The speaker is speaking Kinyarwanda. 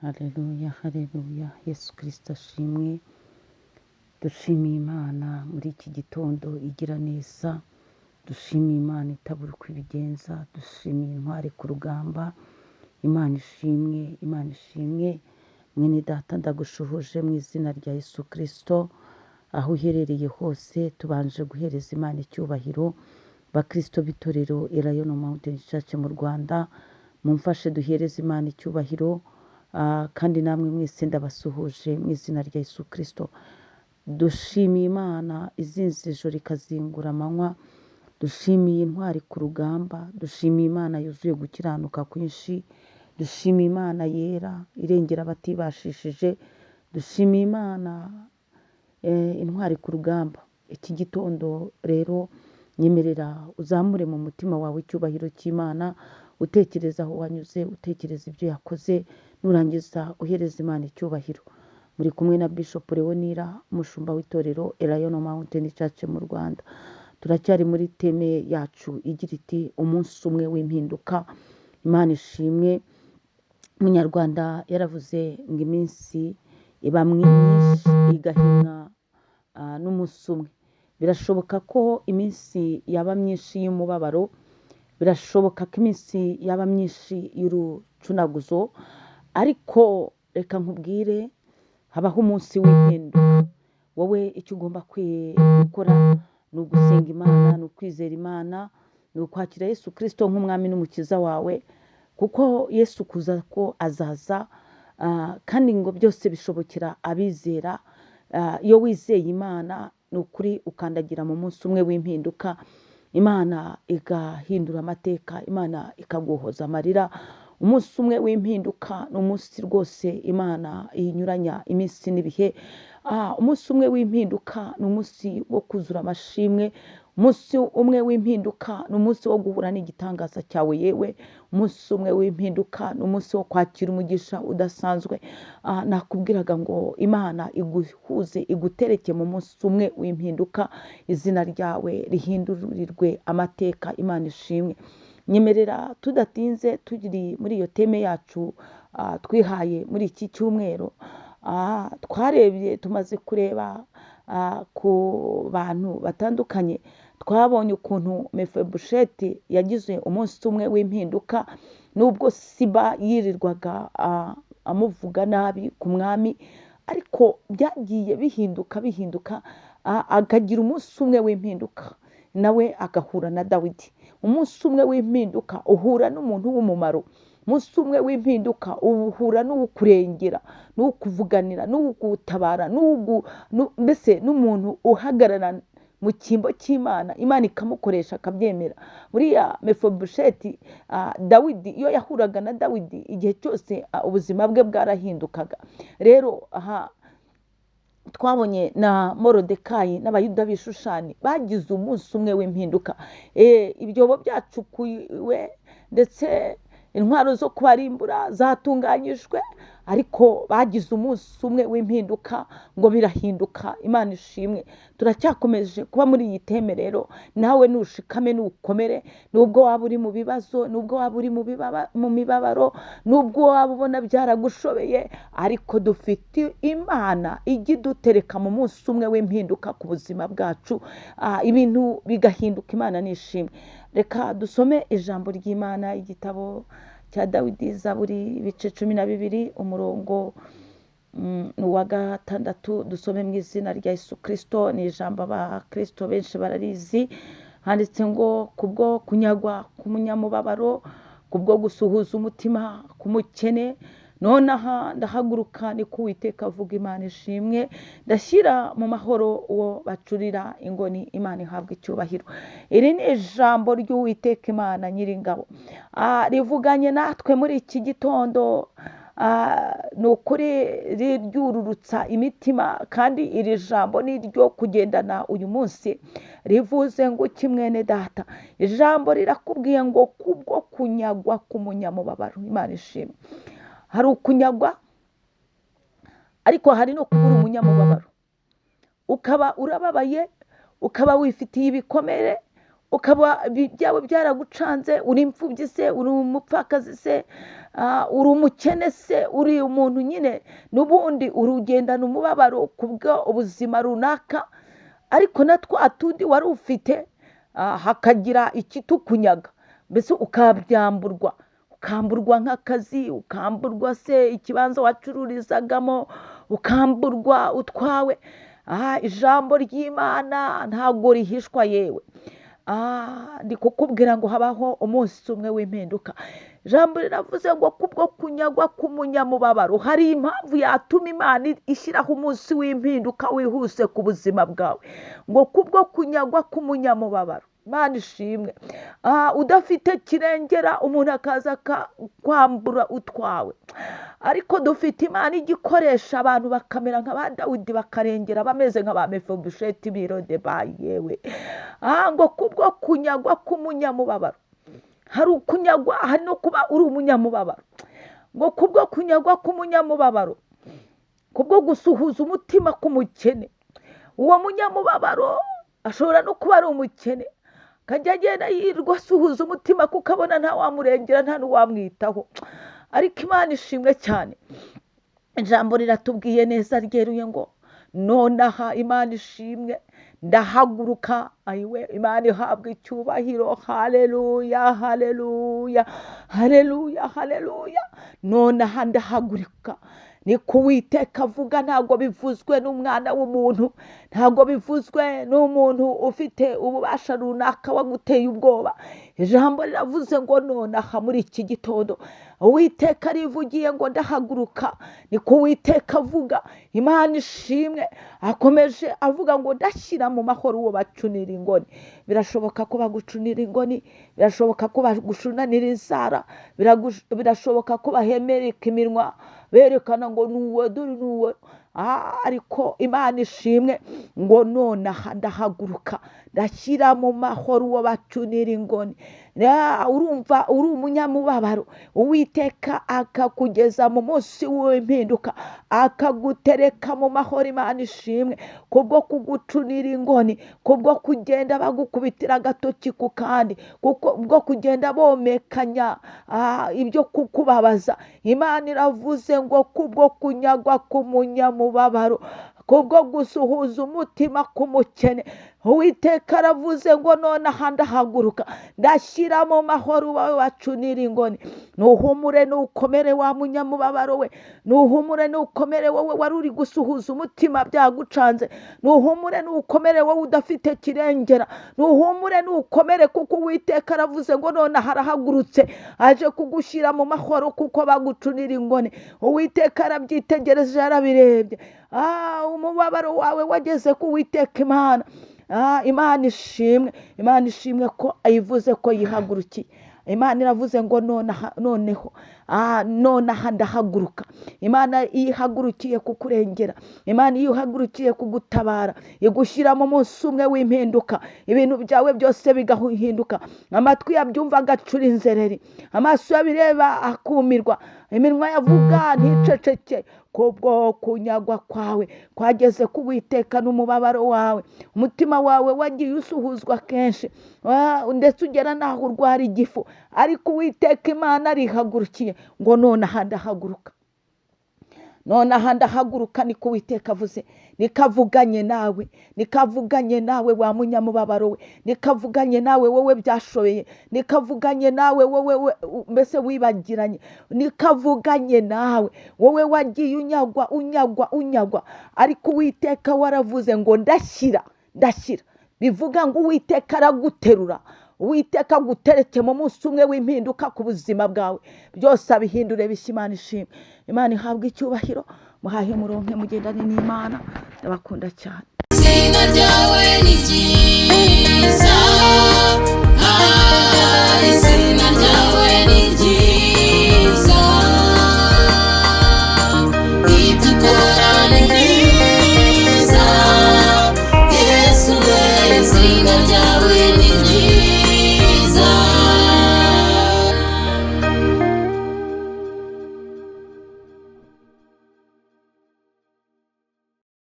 Haleluya, haleluya. Yesu Kristo ashimwe. Dushimiye Imana muri iki gitondo igira neza. Dushimiye Imana itabura uko ibigenza. Dushimiye intwari ku rugamba. Imana ishimwe, Imana ishimwe. Mwene data ndagushuhuje mu izina rya Yesu Kristo. Aho uherereye hose tubanje guhereza Imana icyubahiro. Bakristo b'itorero Elayono Mountain Church mu Rwanda, mumfashe duhereze Imana icyubahiro. Kandi namwe mwese ndabasuhuje mu izina rya Yesu Kristo. Dushimiye Imana izinze ijoro ikazingura amanywa. Dushimiye intwari ku rugamba. Dushimiye Imana yuzuye gukiranuka kwinshi. Dushimiye Imana yera irengera abatibashishije. Dushimiye Imana intwari ku rugamba. Iki gitondo rero nyemerera uzamure mu mutima wawe icyubahiro cy'Imana, utekereza aho wanyuze, utekereza ibyo yakoze, nurangiza uhereza Imana icyubahiro. Muri kumwe na Bishop Leonira, umushumba w'itorero Elayono Mountain Church mu Rwanda. Turacyari muri teme yacu igira iti umunsi umwe w'impinduka. Imana ishimwe. Umunyarwanda yaravuze ngo iminsi iba myinshi igahimwa n'umunsi umwe. Birashoboka ko iminsi yaba myinshi y'umubabaro, birashoboka ko iminsi yaba myinshi y'urucunaguzo, ariko reka nkubwire habaho umunsi w'impinduka. Wowe icyo ugomba gukora ni ugusenga Imana, ni ukwizera Imana, ni ukwakira Yesu Kristo nk'umwami n'umukiza wawe, kuko Yesu kuza ko azaza, kandi ngo byose bishobokera abizera. Iyo wizeye Imana ni ukuri ukandagira mu munsi umwe w'impinduka, Imana igahindura amateka, Imana ikaguhoza amarira. Umunsi umwe w'impinduka ni umunsi rwose Imana inyuranya iminsi n'ibihe. Umunsi umwe w'impinduka ni umunsi wo kuzura amashimwe. Umunsi umwe w'impinduka ni umunsi wo guhura n'igitangaza cyawe yewe. Umunsi umwe w'impinduka ni umunsi wo kwakira umugisha udasanzwe. Nakubwiraga ngo Imana iguhuze, igutereke mu munsi umwe w'impinduka, izina ryawe rihindurirwe amateka. Imana ishimwe. Nyemerera tudatinze turi muri iyo teme yacu twihaye muri iki cyumweru. Twarebye, tumaze kureba ku bantu batandukanye. Twabonye ukuntu Mefibosheti yagize umunsi umwe w'impinduka, nubwo Siba yirirwaga amuvuga nabi ku mwami, ariko byagiye bihinduka akagira umunsi umwe w'impinduka, nawe agahura na Dawidi. Umunsi umwe w'impinduka uhura n'umuntu w'umumaro. Umunsi umwe w'impinduka uhura n'ukurengera, n'ukuvuganira, n'ugutabara, mbese n'umuntu uhagarara mu cyimbo cy'Imana, Imana ikamukoresha akabyemera. Buriya Mefibosheti, Dawidi, iyo yahuraga na Dawidi igihe cyose ubuzima bwe bwarahindukaga. Rero twabonye na Morodekayi n'abayuda b'Ishushani bagize umunsi umwe w'impinduka. Ibyobo byacukuwe ndetse intwaro zo kubarimbura zatunganyijwe, ariko bagize umunsi umwe w'impinduka ngo birahinduka. Imana ishimwe. Turacyakomeje kuba muri iyi teme rero. Nawe nushikame, nukomere, nubwo waba uri mu bibazo, nubwo waba uri mu mibabaro, nubwo waba ubona byaragushobeye, ariko dufite Imana ijya idutereka mu munsi umwe w'impinduka ku buzima bwacu, ibintu bigahinduka. Imana nishimwe. Reka dusome ijambo ry'Imana, igitabo cya Dawidi, Zaburi ibice 12 umurongo wa 6. Dusome mu izina rya Yesu Kristo. Ni ijambo abakristo benshi bararizi. Handitse ngo kubwo kunyagwa k'umunyamubabaro, kubwo gusuhuza umutima k'umukene, nonaha ndahaguruka ni ko Uwiteka avuga. Imana ishimwe. Ndashyira mu mahoro uwo bacurira ingoni. Imana ihabwa icyubahiro. Iri ni ijambo ry'Uwiteka Imana Nyiringabo, rivuganye natwe muri iki gitondo. Ni ukuri ryururutsa imitima, kandi iri jambo ni ryo kugendana uyu munsi. Rivuze ngo kimwene data, ijambo rirakubwiye ngo kubwo kunyagwa k'umunyamubabaro. Imana ishimwe. Hari ukunyagwa, ariko hari no kubura umunyamubabaro. Ukaba urababaye, ukaba wifitiye ibikomere, ukaba byawe byaragucanze, uri imfubyi se, uri umupfakazi se, uri umukene se, uri umuntu nyine n'ubundi urugendana umubabaro kubwo ubuzima runaka, ariko na twa tundi wari ufite hakagira ikitukunyaga, mbese ukabyamburwa, ukamburwa nk'akazi, ukamburwa se ikibanza wacururizagamo, ukamburwa utwawe. Ijambo ry'Imana ntabwo rihishwa yewe. Ndi kukubwira ngo habaho umunsi umwe w'impinduka. Ijambo riravuze ngo kubwo kunyagwa k'umunyamubabaro hari impamvu yatuma Imana ishyiraho umunsi w'impinduka wihuse ku buzima bwawe, ngo kubwo kunyagwa k'umunyamubabaro. Imana ishimwe. Udafite kirengera umuntu akaza akakwambura utwawe, ariko dufite Imana igikoresha abantu bakamera nka ba Dawidi bakarengera bameze nka ba Mefibosheti Birodebayi yewe. Ngo kubwo kunyagwa k'umunyamubabaro, hari ukunyagwa, hari no kuba uri umunyamubabaro. Ngo kubwo kunyagwa k'umunyamubabaro, kubwo gusuhuza umutima k'umukene. Uwo munyamubabaro ashobora no kuba ari umukene, akajya agenda yirwa asuhuza umutima kuko abona nta wamurengera, nta n'uwamwitaho. Ariko Imana ishimwe cyane, ijambo riratubwiye neza ryeruye ngo nonaha Imana ishimwe, ndahaguruka. Ayiwe, Imana ihabwa icyubahiro. Haleluya, haleluya, haleluya, haleluya. Nonaha ndahaguruka. Ni ku Uwiteka avuga, ntabwo bivuzwe n'umwana w'umuntu, ntabwo bivuzwe n'umuntu ufite ububasha runaka waguteye ubwoba. Ijambo riravuze ngo nonaha muri iki gitondo Uwiteka rivugiye ngo ndahaguruka. Ni ku Uwiteka avuga. Imana ishimwe. Akomeje avuga ngo ndashyira mu mahoro uwo bacunira ingoni. Birashoboka ko bagucunira ingoni, birashoboka ko bagushunanira inzara, birashoboka ko bahemereka iminwa berekana ngo nuwe dore nuwe. Ariko Imana ishimwe ngo nonaha ndahaguruka, ndashyira mu mahoro uwo bacunira ingoni. Urumva uri umunyamubabaro, Uwiteka akakugeza mu munsi w'impinduka, akagutereka mu mahoro. Imana ishimwe kubwo kugucunira ingoni, kubwo kugenda bagukubitira agatoki ku kandi, kubwo kugenda bomekanya ibyo kukubabaza. Imana iravuze ngo kubwo kunyagwa k'umunyamubabaro, kubwo gusuhuza umutima k'umukene, Uwiteka aravuze ngo nonaha ndahaguruka, ndashyira mu mahoro uwo bacunira ingoni. Nuhumure, nukomere wa munyamubabaro we, nuhumure, nukomere wowe wari uri gusuhuza umutima byagucanze, nuhumure, nukomere wowe udafite kirengera, nuhumure, nukomere kuko Uwiteka aravuze ngo nonaha arahagurutse aje kugushyira mu mahoro kuko bagucunira ingoni. Uwiteka arabyitegereje, yarabirebye. Umubabaro wawe wageze ku Uwiteka Imana. Imana ishimwe. Imana ishimwe ko ayivuze ko yihagurukiye. Imana iravuze ngo noneho nonaha ndahaguruka. Imana ihagurukiye kukurengera, Imana ihagurukiye kugutabara, igushyira mu munsi umwe w'impinduka. Ibintu byawe byose bigahinduka, amatwi yabyumva agacura inzereri, amaso yabireba akumirwa, iminwa yavuga nticeceke. Kubwo kunyagwa kwawe kwageze ku Uwiteka n'umubabaro wawe, umutima wawe wagiye usuhuzwa kenshi, ndetse ugera naho urwara igifu, ariko Uwiteka Imana arihagurukiye ngo nonaha ndahaguruka. Nonaha ndahaguruka, ni ku Uwiteka avuze. Nikavuganye nawe, nikavuganye nawe wa munyamubabaro we, nikavuganye nawe wowe byashobeye, nikavuganye nawe wowe mbese wibagiranye, nikavuganye nawe wowe wagiye unyagwa, ariko Uwiteka waravuze ngo ndashyira. Bivuga ngo Uwiteka araguterura, Uwiteka agutereke mu munsi umwe w'impinduka ku buzima bwawe, byose abihindure bishya. Imana ishimwe. Imana ihabwa icyubahiro. Muhahe muronke, mugendane n'Imana. Ndabakunda cyane. Izina ryawe ni ryiza.